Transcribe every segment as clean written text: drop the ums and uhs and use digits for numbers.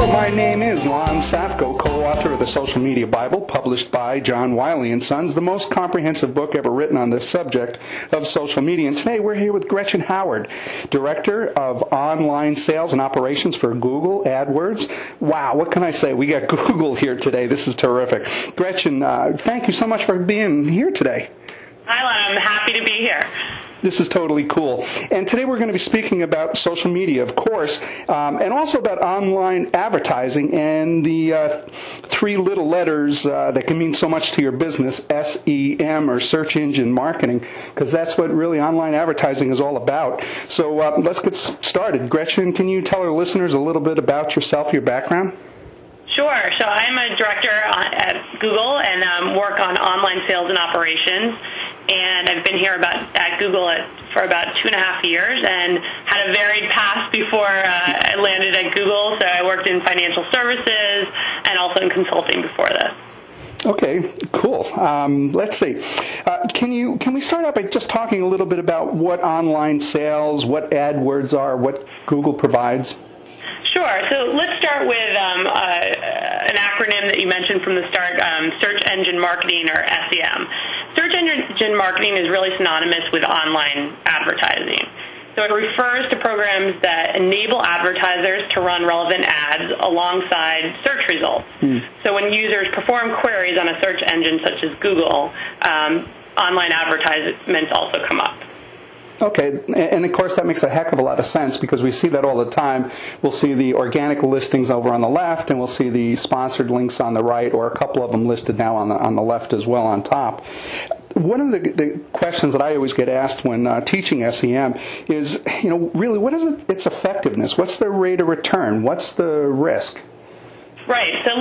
My name is Lon Safko, co-author of the Social Media Bible, published by John Wiley & Sons, the most comprehensive book ever written on the subject of social media. And today we're here with Gretchen Howard, Director of Online Sales and Operations for Google AdWords. Wow, what can I say? We got Google here today. This is terrific. Gretchen, thank you so much for being here today. Hi, Lon. I'm happy to be here. This is totally cool. And today we're going to be speaking about social media, of course, and also about online advertising and the three little letters that can mean so much to your business, SEM, or search engine marketing, because that's what really online advertising is all about. So let's get started. Gretchen, can you tell our listeners a little bit about yourself, your background? Sure. So I'm a director at Google and work on online sales and operations. And I've been here at Google for about 2.5 years and had a varied past before I landed at Google. So I worked in financial services and also in consulting before this. Okay, cool. Let's see. Can we start out by just talking a little bit about what online sales, what AdWords are, what Google provides? Sure. So let's start with an acronym that you mentioned from the start, search engine marketing, or SEM. Search engine marketing is really synonymous with online advertising. So it refers to programs that enable advertisers to run relevant ads alongside search results. So when users perform queries on a search engine such as Google, online advertisements also come up. Okay, and of course that makes a heck of a lot of sense because we see that all the time. We'll see the organic listings over on the left, and we'll see the sponsored links on the right, or a couple of them listed now on the left as well on top. One of the questions that I always get asked when teaching SEM is, really, what is its effectiveness? What's the rate of return? What's the risk? Right. So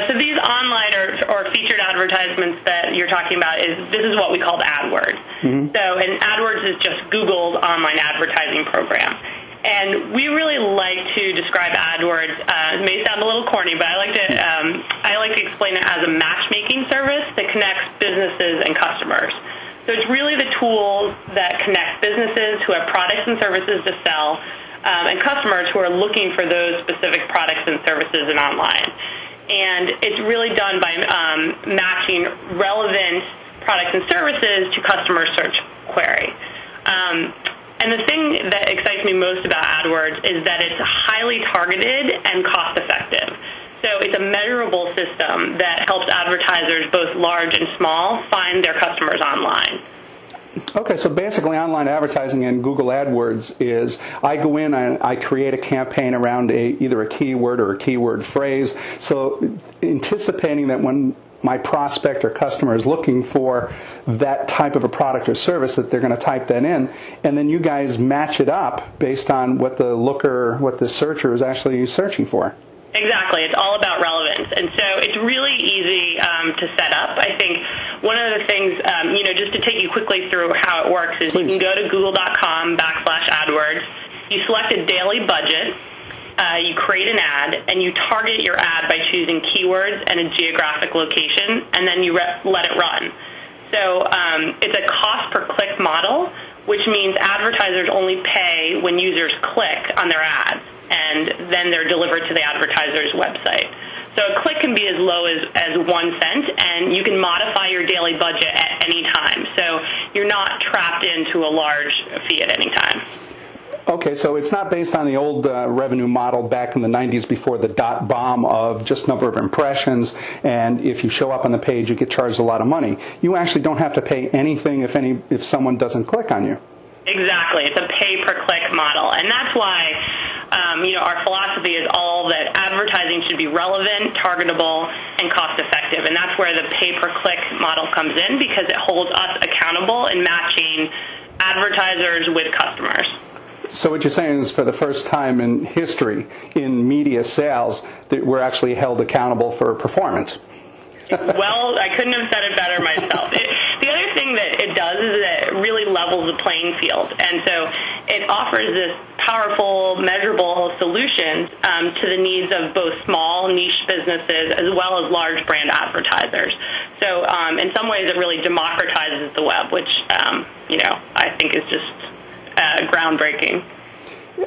so these online or featured advertisements that you're talking about this is what we call AdWords. So, and AdWords is just Google's online advertising program. And we really like to describe AdWords. It may sound a little corny, but I like to explain it as a matchmaking service that connects businesses and customers. So it's really the tools that connect businesses who have products and services to sell and customers who are looking for those specific products and services and online. And it's really done by matching relevant products and services to customer search query. And the thing that excites me most about AdWords is that it's highly targeted and cost-effective. So it's a measurable system that helps advertisers, both large and small, find their customers online. Okay, so basically online advertising in Google AdWords is I go in and I create a campaign around either a keyword or a keyword phrase, so anticipating that when my prospect or customer is looking for that type of a product or service that they're going to type that in, and then you guys match it up based on what the searcher is actually searching for. Exactly. It's all about relevance. And so it's really easy to set up. I think one of the things, just to take you quickly through how it works is you can go to google.com/AdWords. You select a daily budget. You create an ad, and you target your ad by choosing keywords and a geographic location, and then you let it run. So it's a cost-per-click model, which means advertisers only pay when users click on their ads, and then they're delivered to the advertiser's website. So a click can be as low as 1 cent, and you can modify your daily budget at any time. So you're not trapped into a large fee at any time. Okay, so it's not based on the old revenue model back in the 90s before the dot bomb of just number of impressions, and if you show up on the page, you get charged a lot of money. You actually don't have to pay anything if someone doesn't click on you. Exactly. It's a pay-per-click model, and that's why our philosophy is all that advertising should be relevant, targetable, and cost-effective, and that's where the pay-per-click model comes in because it holds us accountable in matching advertisers with customers. So what you're saying is for the first time in history in media sales that we're actually held accountable for performance. Well, I couldn't have said it better myself. The other thing that it does is that it really levels the playing field. And so it offers this powerful, measurable solutions to the needs of both small niche businesses as well as large brand advertisers. So in some ways it really democratizes the web, which, I think is just groundbreaking.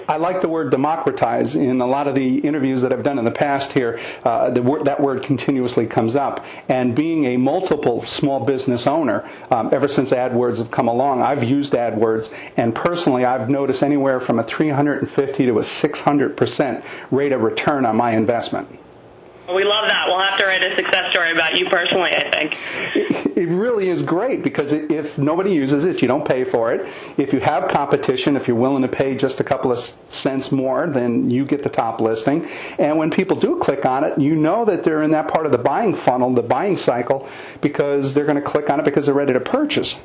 I like the word democratize. In a lot of the interviews that I've done in the past here, that word continuously comes up. And being a multiple small business owner, ever since AdWords have come along, I've used AdWords, and personally I've noticed anywhere from a 350 to a 600% rate of return on my investment. We love that. We'll have to write a success story about you personally, I think. It really is great, because if nobody uses it, you don't pay for it. If you have competition, if you're willing to pay just a couple of cents more, then you get the top listing. And when people do click on it, you know that they're in that part of the buying funnel, the buying cycle, because they're going to click on it because they're ready to purchase.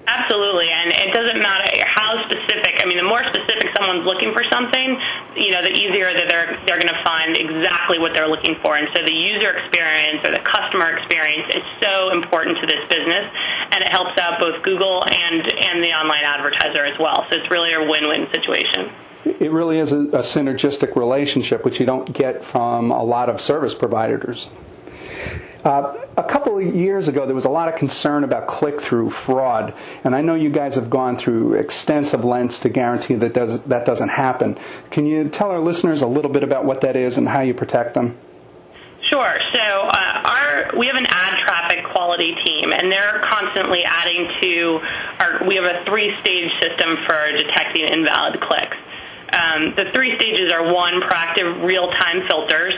Absolutely, and it doesn't matter how specific. I mean, the more specific someone's looking for something, the easier that they're going to find exactly what they're looking for. And so the user experience or the customer experience is so important to this business, and it helps out both Google and the online advertiser as well. So it's really a win-win situation. It really is a synergistic relationship, which you don't get from a lot of service providers. A couple of years ago, there was a lot of concern about click-through fraud, and I know you guys have gone through extensive lengths to guarantee that that doesn't happen. Can you tell our listeners a little bit about what that is and how you protect them? Sure. So we have an ad traffic quality team, and they're constantly adding to we have a 3-stage system for detecting invalid clicks. The 3 stages are 1, proactive real-time filters,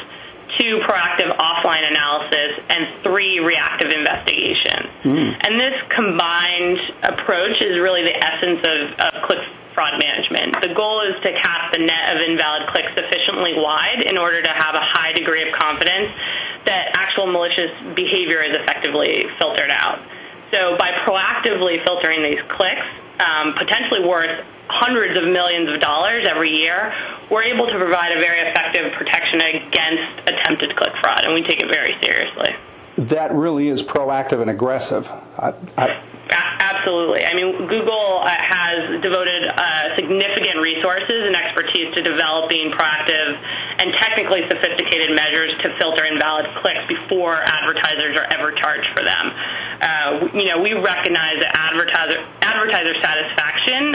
2, proactive offline analysis, and 3, reactive investigation. And this combined approach is really the essence of click fraud management. The goal is to cast the net of invalid clicks sufficiently wide in order to have a high degree of confidence that actual malicious behavior is effectively filtered out. So by proactively filtering these clicks, potentially worth hundreds of millions of dollars every year, we're able to provide a very effective protection against attempted click fraud, and we take it very seriously. That really is proactive and aggressive. Absolutely. I mean, Google has devoted significant resources and expertise to developing proactive and technically sophisticated measures to filter invalid clicks before advertisers are ever charged for them. We recognize that advertiser satisfaction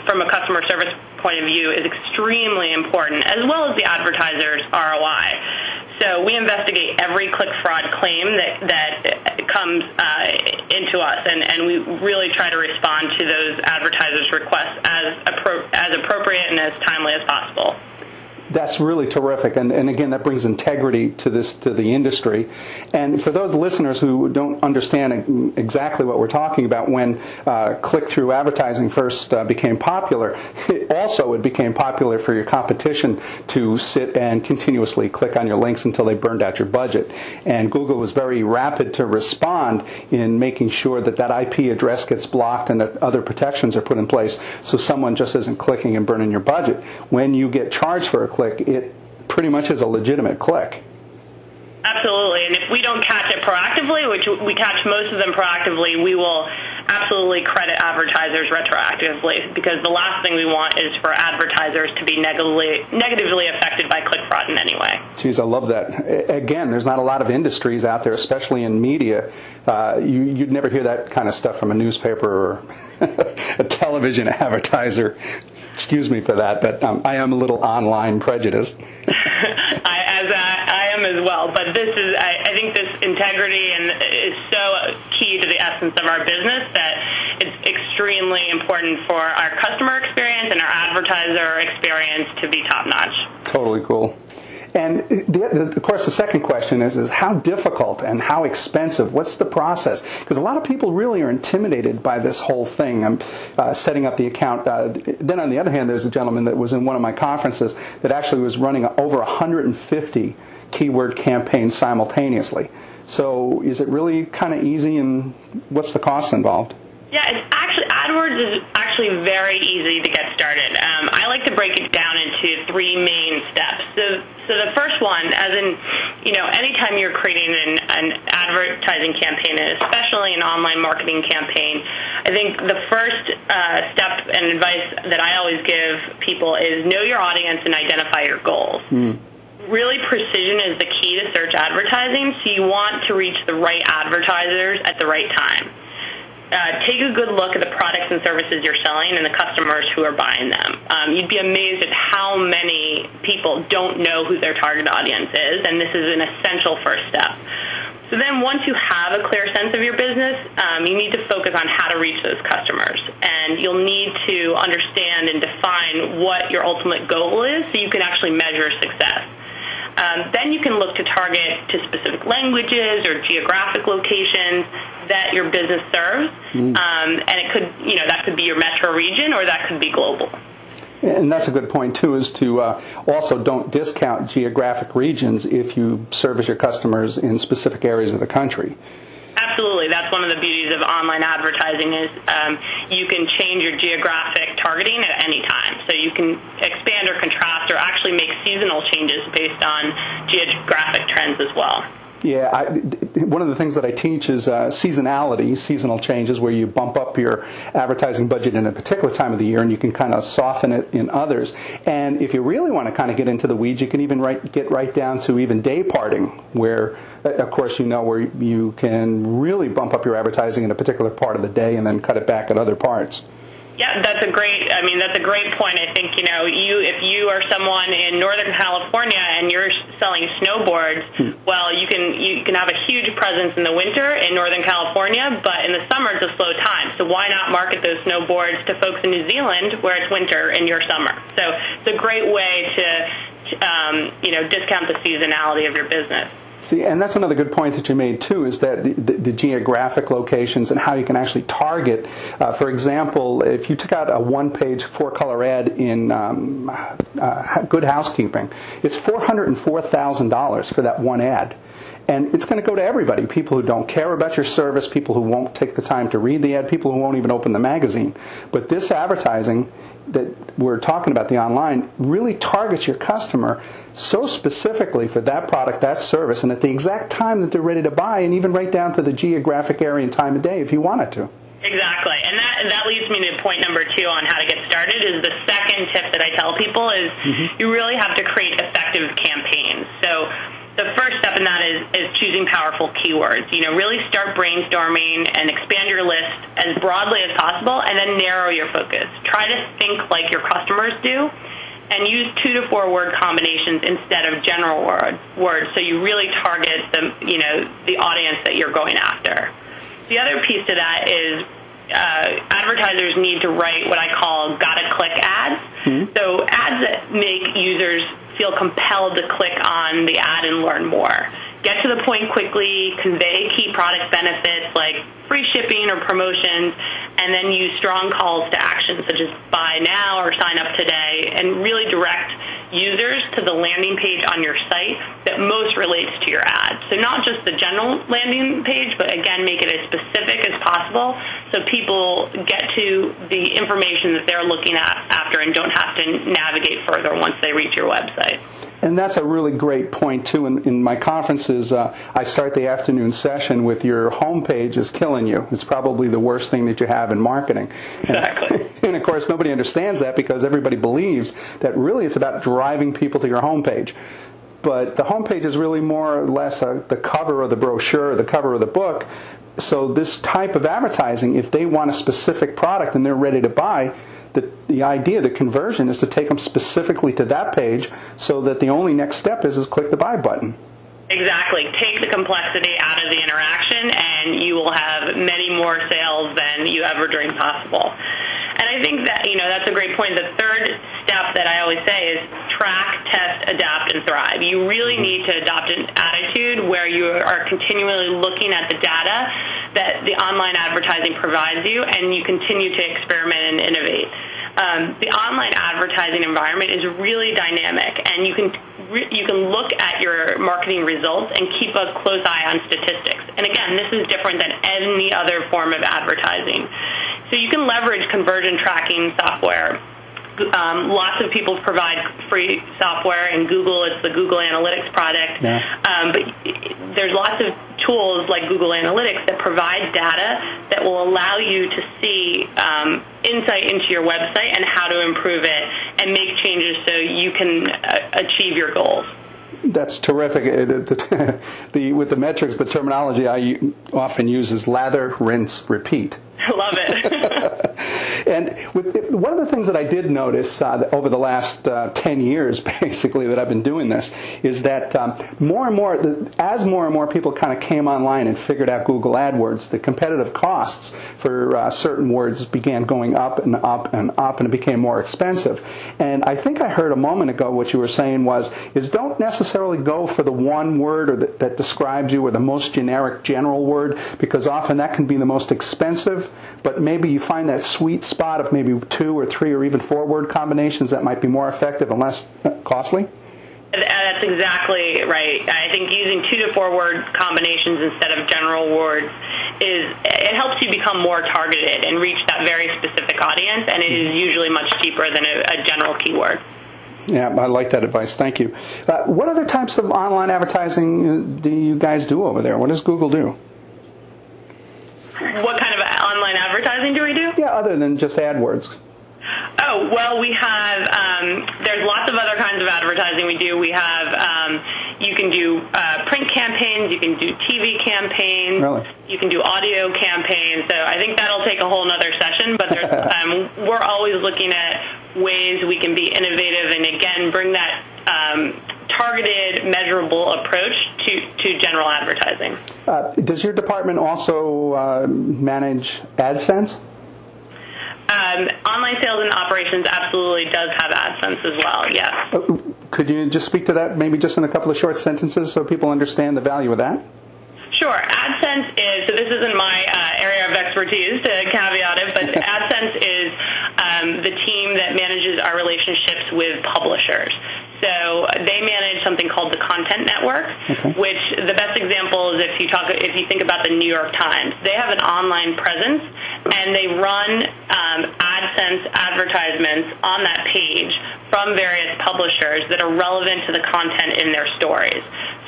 from a customer service point of view is extremely important, as well as the advertiser's ROI. So we investigate every click fraud claim that comes into us, and we really try to respond to those advertisers' requests as appropriate and as timely as possible. That's really terrific, and again, that brings integrity to the industry. And for those listeners who don't understand exactly what we're talking about, when click-through advertising first became popular, it became popular for your competition to sit and continuously click on your links until they burned out your budget. And Google was very rapid to respond in making sure that IP address gets blocked and that other protections are put in place so someone just isn't clicking and burning your budget. When you get charged for a click, it pretty much is a legitimate click. Absolutely, and if we don't catch it proactively, which we catch most of them proactively, we will absolutely credit advertisers retroactively, because the last thing we want is for advertisers to be negatively affected by click fraud in any way. Geez, I love that. Again, there's not a lot of industries out there, especially in media. You'd never hear that kind of stuff from a newspaper or a television advertiser. Excuse me for that, but I am a little online prejudiced. I am as well, but I think this integrity is so key to the essence of our business that it's extremely important for our customer experience and our advertiser experience to be top-notch. Totally cool. And of course, the second question is how difficult and how expensive? What's the process? Because a lot of people really are intimidated by this whole thing. Setting up the account. Then on the other hand, there's a gentleman that was in one of my conferences that actually was running over 150 keyword campaigns simultaneously. So is it really kind of easy, and what's the cost involved? Yeah, AdWords is actually very easy to get started. I like to break it down into 3 main steps. So the first one, as in, anytime you're creating an advertising campaign, and especially an online marketing campaign, I think the first step and advice that I always give people is know your audience and identify your goals. Really, precision is the key to search advertising, so you want to reach the right advertisers at the right time. take a good look at the products and services you're selling and the customers who are buying them. You'd be amazed at how many people don't know who their target audience is, and this is an essential first step. So then once you have a clear sense of your business, you need to focus on how to reach those customers. And you'll need to understand and define what your ultimate goal is so you can actually measure success. Then you can look to target to specific languages or geographic locations that your business serves. And it could, that could be your metro region or that could be global. And that's a good point, too, is to also don't discount geographic regions if you service your customers in specific areas of the country. Absolutely. That's one of the beauties of online advertising is you can change your geographic targeting at any time. So you can expand or contrast or actually make seasonal changes based on geographic trends as well. Yeah, one of the things that I teach is seasonality, seasonal changes, where you bump up your advertising budget in a particular time of the year and you can kind of soften it in others. And if you really want to kind of get into the weeds, you can even get right down to even day parting, where, of course, where you can really bump up your advertising in a particular part of the day and then cut it back at other parts. Yeah, that's a great point. I think, if you are someone in Northern California and you're selling snowboards, well, you can have a huge presence in the winter in Northern California, but in the summer it's a slow time. So why not market those snowboards to folks in New Zealand where it's winter in your summer? So it's a great way to, discount the seasonality of your business. See, and that's another good point that you made, too, is that the geographic locations and how you can actually target. For example, if you took out a one-page, four-color ad in Good Housekeeping, it's $404,000 for that one ad. And it's going to go to everybody, people who don't care about your service, people who won't take the time to read the ad, people who won't even open the magazine. But this advertising that we're talking about, the online, really targets your customer so specifically for that product, that service, and at the exact time that they're ready to buy, and even right down to the geographic area and time of day if you wanted to. Exactly. And that leads me to point number 2 on how to get started is the second tip that I tell people is you really have to create effective campaigns. So the first step in that is choosing powerful keywords. Really start brainstorming and expand your list as broadly as possible and then narrow your focus. Try to think like your customers do and use 2 to 4 word combinations instead of general words so you really target the audience that you're going after. The other piece to that is advertisers need to write what I call gotta-click ads. So ads that make users feel compelled to click on the ad and learn more. Get to the point quickly, convey key product benefits like free shipping or promotions, and then use strong calls to action such as buy now or sign up today, and really direct users to the landing page on your site that most relates to your ad. So not just the general landing page, but again, make it as specific as possible so people get to the information that they're looking at after and don't have to navigate further once they reach your website. And that's a really great point, too. In my conferences, I start the afternoon session with your homepage is killing you. It's probably the worst thing that you have in marketing. Exactly. And of course, nobody understands that because everybody believes that really it's about driving people to your homepage. But the homepage is really more or less the cover of the brochure, the cover of the book. So this type of advertising, if they want a specific product and they're ready to buy, the idea, the conversion, is to take them specifically to that page so that the only next step is click the buy button. Exactly. Take the complexity out of the interaction and you will have many more sales than you ever dreamed possible. And I think that, that's a great point. The third step that I always say is track, test, adapt, and thrive. You really need to adopt an attitude where you are continually looking at the data that the online advertising provides you and you continue to experiment and innovate. The online advertising environment is really dynamic, and you can look at your marketing results and keep a close eye on statistics. And again, this is different than any other form of advertising. So you can leverage conversion tracking software. Lots of people provide free software. In Google, it's the Google Analytics product. Yeah. But there's lots of tools like Google Analytics that provide data that will allow you to see insight into your website and how to improve it and make changes so you can achieve your goals. That's terrific. With the metrics, the terminology I often use is lather, rinse, repeat. Love it. And one of the things that I did notice over the last 10 years, basically, that I've been doing this, is that more and more people kind of came online and figured out Google AdWords, the competitive costs for certain words began going up and up and up, and it became more expensive. And I think I heard a moment ago what you were saying is don't necessarily go for the one word or that describes you, or the most generic general word, because often that can be the most expensive, but maybe you find that sweet spot of maybe 2 or 3 or even 4 word combinations that might be more effective and less costly? That's exactly right. I think using 2 to 4 word combinations instead of general words it helps you become more targeted and reach that very specific audience, and it is usually much cheaper than a general keyword. Yeah, I like that advice. Thank you. What other types of online advertising do you guys do over there? What does Google do? What kind of online advertising do we do? Yeah, other than just AdWords. Oh, well, we have, there's lots of other kinds of advertising we do. We have, you can do print campaigns, you can do TV campaigns, really? You can do audio campaigns. So I think that'll take a whole nother session, but there's, we're always looking at ways we can be innovative and, again, bring that targeted, measurable approach to general advertising. Does your department also manage AdSense? Online sales and operations absolutely does have AdSense as well, yes. Could you just speak to that maybe just in a couple of short sentences so people understand the value of that? Sure. AdSense is, so this isn't my area of expertise to caveat it, but AdSense is the team that manages our relationships with publishers. So they manage something called the Content Network, which the best example is if you think about the New York Times. They have an online presence, and they run AdSense advertisements on that page from various publishers that are relevant to the content in their stories.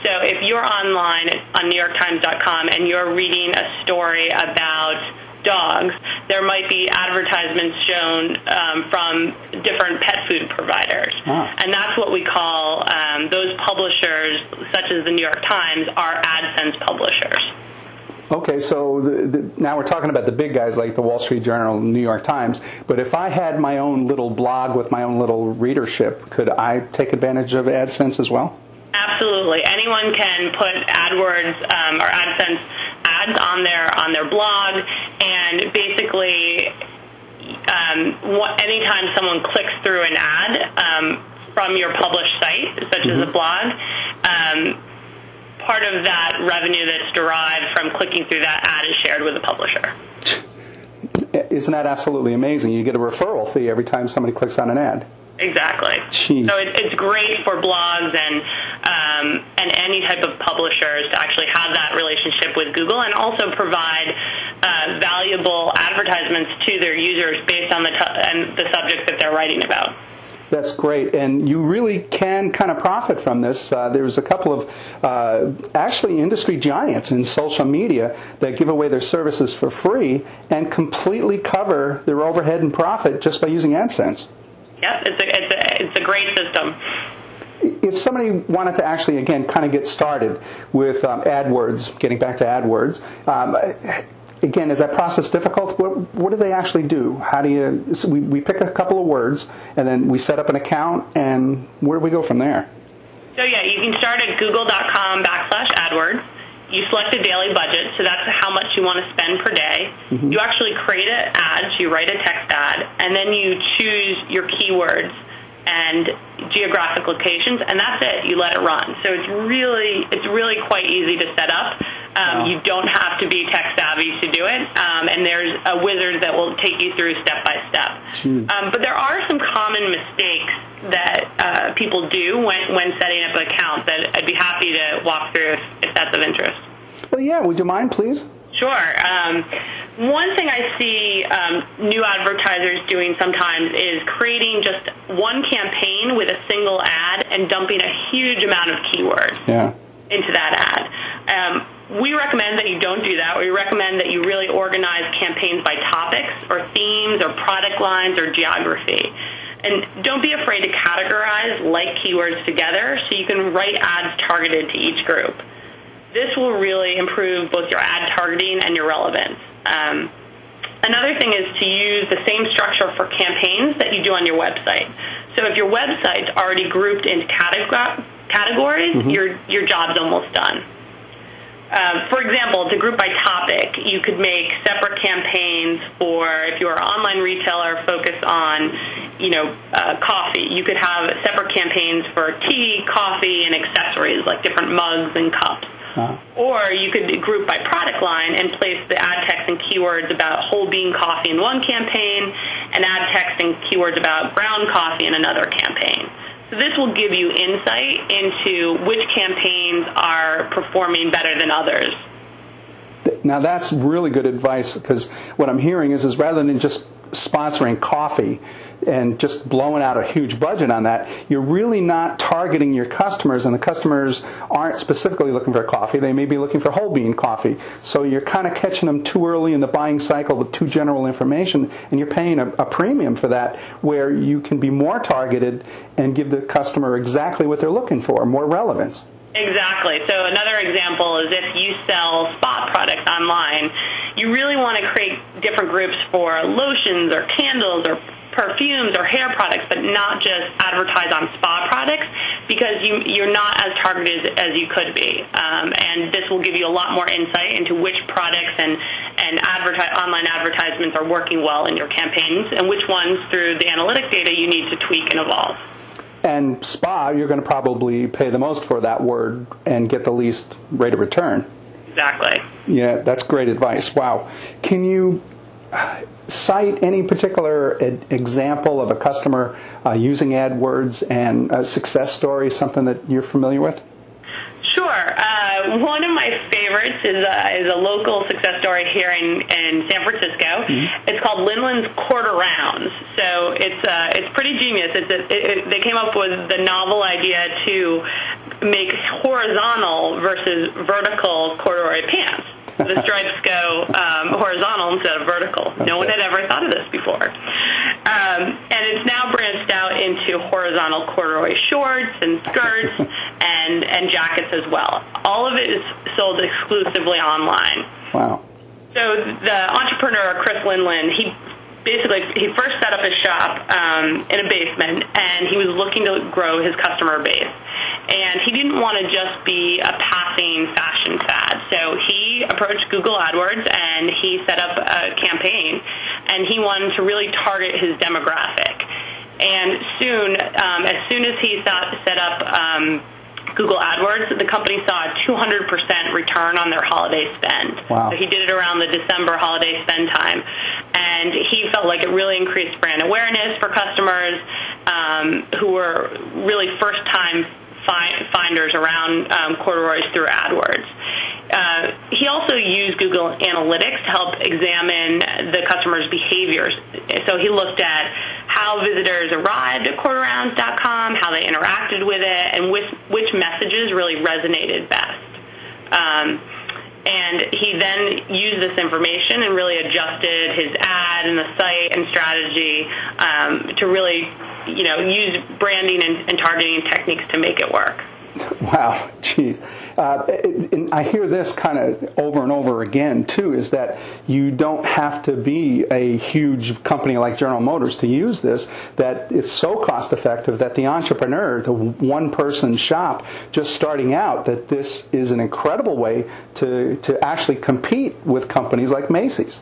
So if you're online on NewYorkTimes.com and you're reading a story about dogs, there might be advertisements shown from different pet food providers. And that's what we call those publishers, such as the New York Times, are AdSense publishers. Okay, so now we're talking about the big guys like the Wall Street Journal and the New York Times, but if I had my own little blog with my own little readership, could I take advantage of AdSense as well? Anyone can put AdWords or AdSense ads on their blog, and basically anytime someone clicks through an ad from your published site, such as a blog, part of that revenue that's derived from clicking through that ad is shared with the publisher. Isn't that absolutely amazing? You get a referral fee every time somebody clicks on an ad. Exactly. Jeez. So it's great for blogs and any type of publishers to actually have that relationship with Google, and also provide valuable advertisements to their users based on the subject that they're writing about. That's great, and you really can kind of profit from this. There's a couple of actually industry giants in social media that give away their services for free and completely cover their overhead and profit just by using AdSense. Yes, it's a great system. If somebody wanted to actually, again, kind of get started with AdWords, getting back to AdWords, again, is that process difficult? What do they actually do? How do you? So we pick a couple of words, and then we set up an account, and where do we go from there? So yeah, you can start at google.com/AdWords. You select a daily budget, so that's how much you want to spend per day. You actually create an ad, so you write a text ad, and then you choose your keywords and geographic locations, and that's it. You let it run. So it's really quite easy to set up. You don't have to be tech savvy to do it, and there's a wizard that will take you through step by step. But there are some common mistakes that people do when setting up an account that I'd be happy to walk through if that's of interest. Well, yeah. Would you mind, please? Sure. One thing I see new advertisers doing sometimes is creating just one campaign with a single ad and dumping a huge amount of keywords into that ad. We recommend that you don't do that. We recommend that you really organize campaigns by topics or themes or product lines or geography. And don't be afraid to categorize like keywords together so you can write ads targeted to each group. This will really improve both your ad targeting and your relevance. Another thing is to use the same structure for campaigns that you do on your website. So if your website's already grouped into categories, your job's almost done. For example, to group by topic, you could make separate campaigns for, if you're an online retailer focused on, coffee, you could have separate campaigns for tea, coffee, and accessories like different mugs and cups. Or you could group by product line and place the ad text and keywords about whole bean coffee in one campaign and ad text and keywords about ground coffee in another campaign. So this will give you insight into which campaigns are performing better than others. Now that's really good advice, because what I'm hearing is rather than just sponsoring coffee and just blowing out a huge budget on that, you're really not targeting your customers, and the customers aren't specifically looking for coffee. They may be looking for whole bean coffee. So you're kind of catching them too early in the buying cycle with too general information, and you're paying a premium for that, where you can be more targeted and give the customer exactly what they're looking for, more relevance. Exactly. So another example is if you sell spa products online, you really want to create different groups for lotions or candles or perfumes or hair products, but not just advertise on spa products, because you're not as targeted as you could be. And this will give you a lot more insight into which products and online advertisements are working well in your campaigns, and which ones, through the analytic data, you need to tweak and evolve. And spa, you're going to probably pay the most for that word and get the least rate of return. Exactly. Yeah, that's great advice. Wow. Can you cite any particular example of a customer using AdWords and a success story, something that you're familiar with? Sure. One of my favorites is a local success story here in San Francisco. Mm-hmm. It's called Linland's Quarter Rounds. So it's pretty genius. They came up with the novel idea to make horizontal versus vertical corduroy pants. The stripes go horizontal instead of vertical. Okay. No one had ever thought of this before. And it's now branched out into horizontal corduroy shorts and skirts and jackets as well. All of it is sold exclusively online. Wow. So the entrepreneur, Chris Linland, he first set up his shop in a basement, and he was looking to grow his customer base. And he didn't want to just be a passing fashion fad. So he approached Google AdWords, and he set up a campaign, and he wanted to really target his demographic. And as soon as he set up Google AdWords, the company saw a 200% return on their holiday spend. Wow. So he did it around the December holiday spend time. And he felt like it really increased brand awareness for customers who were really first-time finders around corduroys through AdWords. He also used Google Analytics to help examine the customer's behaviors. So he looked at how visitors arrived at quarterrounds.com, how they interacted with it, and which messages really resonated best. And he then used this information and really adjusted his ad and the site and strategy to really, use branding and targeting techniques to make it work. Wow, geez. And I hear this kind of over and over again, too, is that you don't have to be a huge company like General Motors to use this, that it's so cost effective that the entrepreneur, the one-person shop just starting out, that this is an incredible way to actually compete with companies like Macy's.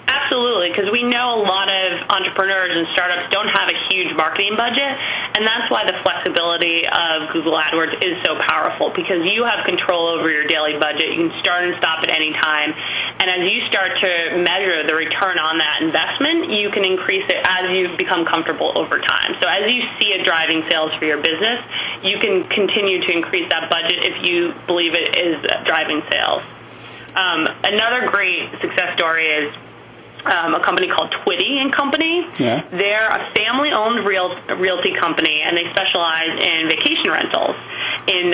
Absolutely, because we know a lot of entrepreneurs and startups don't have a huge marketing budget, and that's why the flexibility of Google AdWords is so powerful, because you have control over your daily budget. You can start and stop at any time, and as you start to measure the return on that investment, you can increase it as you become comfortable over time. So as you see it driving sales for your business, you can continue to increase that budget if you believe it is driving sales. Another great success story is a company called Twitty & Company. Yeah. They're a family-owned realty company, and they specialize in vacation rentals in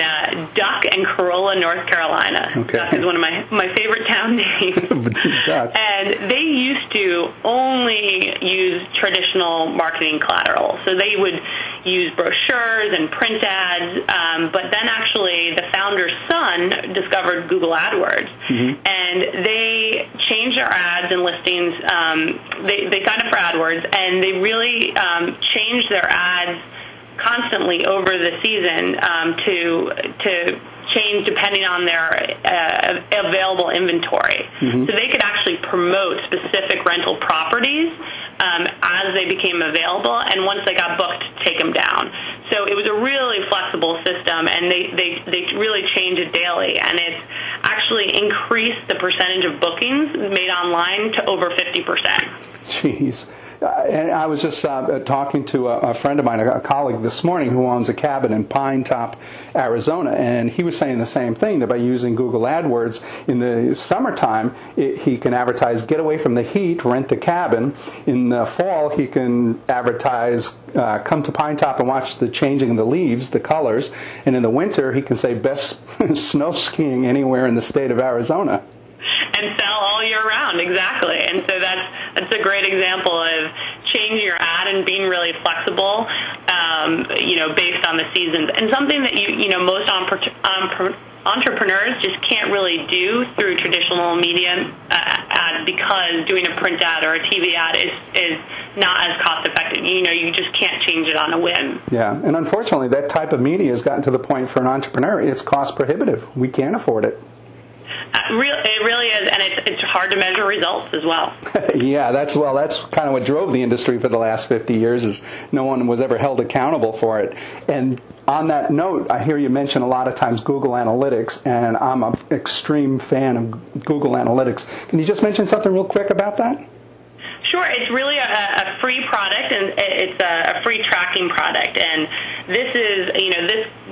Duck and Corolla, North Carolina. Okay. Duck is one of my favorite town names. And they used to only use traditional marketing collateral. So they would use brochures and print ads, but then actually the founder's son discovered Google AdWords, and they changed their ads and listings. They signed up for AdWords, and they really changed their ads constantly over the season to change depending on their available inventory. So they could actually promote specific rental properties as they became available, and once they got booked, take them down. So it was a really flexible system, and they really change it daily, and it's actually increased the percentage of bookings made online to over 50%. Jeez. And I was just talking to a friend of mine, a colleague this morning, who owns a cabin in Pine Top, Arizona, and he was saying the same thing, that by using Google AdWords in the summertime, he can advertise, get away from the heat, rent the cabin. In the fall, he can advertise, come to Pine Top and watch the changing of the leaves, the colors. And in the winter, he can say, best snow skiing anywhere in the state of Arizona. And sell all year round, exactly. And so that's a great example of changing your ad and being really flexible, based on the seasons. And something that most entrepreneurs just can't really do through traditional media ads, because doing a print ad or a TV ad is not as cost effective. You just can't change it on a whim. Yeah, and unfortunately, that type of media has gotten to the point for an entrepreneur, it's cost prohibitive. We can't afford it. It really is, and it's hard to measure results as well. Yeah, that's kind of what drove the industry for the last 50 years, is no one was ever held accountable for it. And on that note, I hear you mention a lot of times Google Analytics, and I'm an extreme fan of Google Analytics. Can you just mention something real quick about that? Sure. It's really a free product, and it's a free tracking product. And this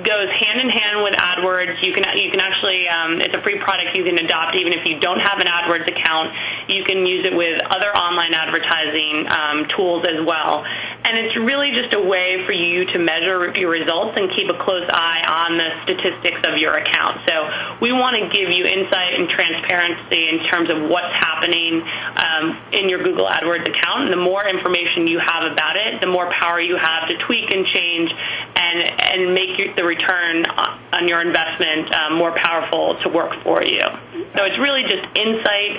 goes hand in hand with AdWords. You can actually, it's a free product you can adopt even if you don't have an AdWords account. You can use it with other online advertising tools as well. And it's really just a way for you to measure your results and keep a close eye on the statistics of your account. So we want to give you insight and transparency in terms of what's happening in your Google AdWords account. And the more information you have about it, the more power you have to tweak and change and make the return on your investment more powerful to work for you. So it's really just insight.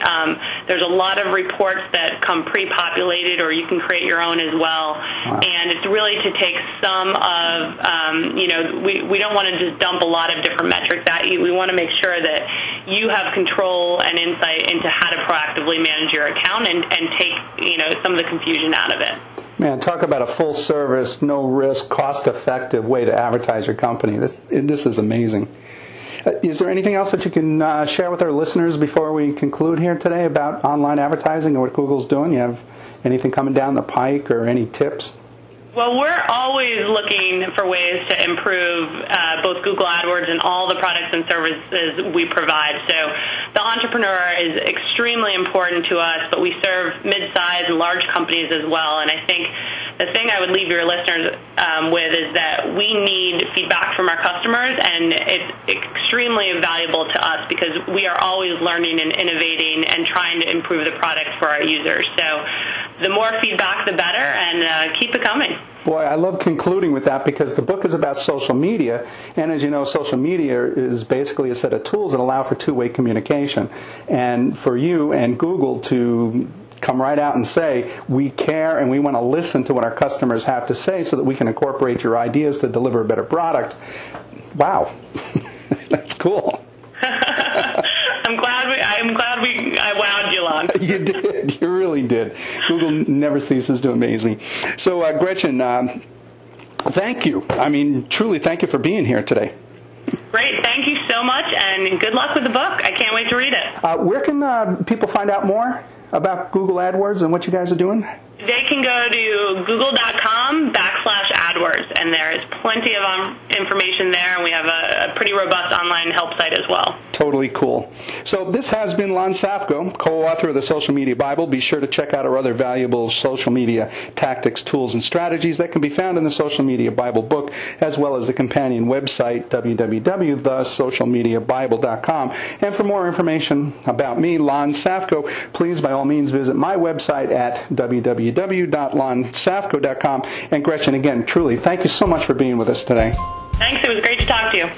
There's a lot of reports that come pre-populated, or you can create your own as well. Wow. And it's really to take some of, we don't want to just dump a lot of different metrics at you. We want to make sure that you have control and insight into how to proactively manage your account and take, some of the confusion out of it. Man, talk about a full-service, no-risk, cost-effective way to advertise your company. This is amazing. Is there anything else that you can share with our listeners before we conclude here today about online advertising and what Google's doing? You have anything coming down the pike or any tips? Well, we're always looking for ways to improve both Google AdWords and all the products and services we provide. So the entrepreneur is extremely important to us, but we serve mid-sized and large companies as well. And I think the thing I would leave your listeners with is that we need feedback from our customers, and it's extremely valuable to us because we are always learning and innovating and trying to improve the product for our users. So the more feedback, the better, and keep it coming. Boy, I love concluding with that because the book is about social media, and as you know, social media is basically a set of tools that allow for two-way communication. And for you and Google to come right out and say, we care and we want to listen to what our customers have to say so that we can incorporate your ideas to deliver a better product. Wow. That's cool. I wowed you, Lon. You did. You really did. Google never ceases to amaze me. So, Gretchen, thank you. I mean, truly, thank you for being here today. Great. Thank you so much, and good luck with the book. I can't wait to read it. Where can people find out more about Google AdWords and what you guys are doing? They can go to google.com/AdWords, and there is plenty of information there, and we have a pretty robust online help site as well. Totally cool. So this has been Lon Safko, co-author of the Social Media Bible. Be sure to check out our other valuable social media tactics, tools, and strategies that can be found in the Social Media Bible book, as well as the companion website, www.thesocialmediabible.com. And for more information about me, Lon Safko, please by all means visit my website at www.thesocialmediabible.com. www.lonsafko.com. And Gretchen, again, truly, thank you so much for being with us today. Thanks. It was great to talk to you.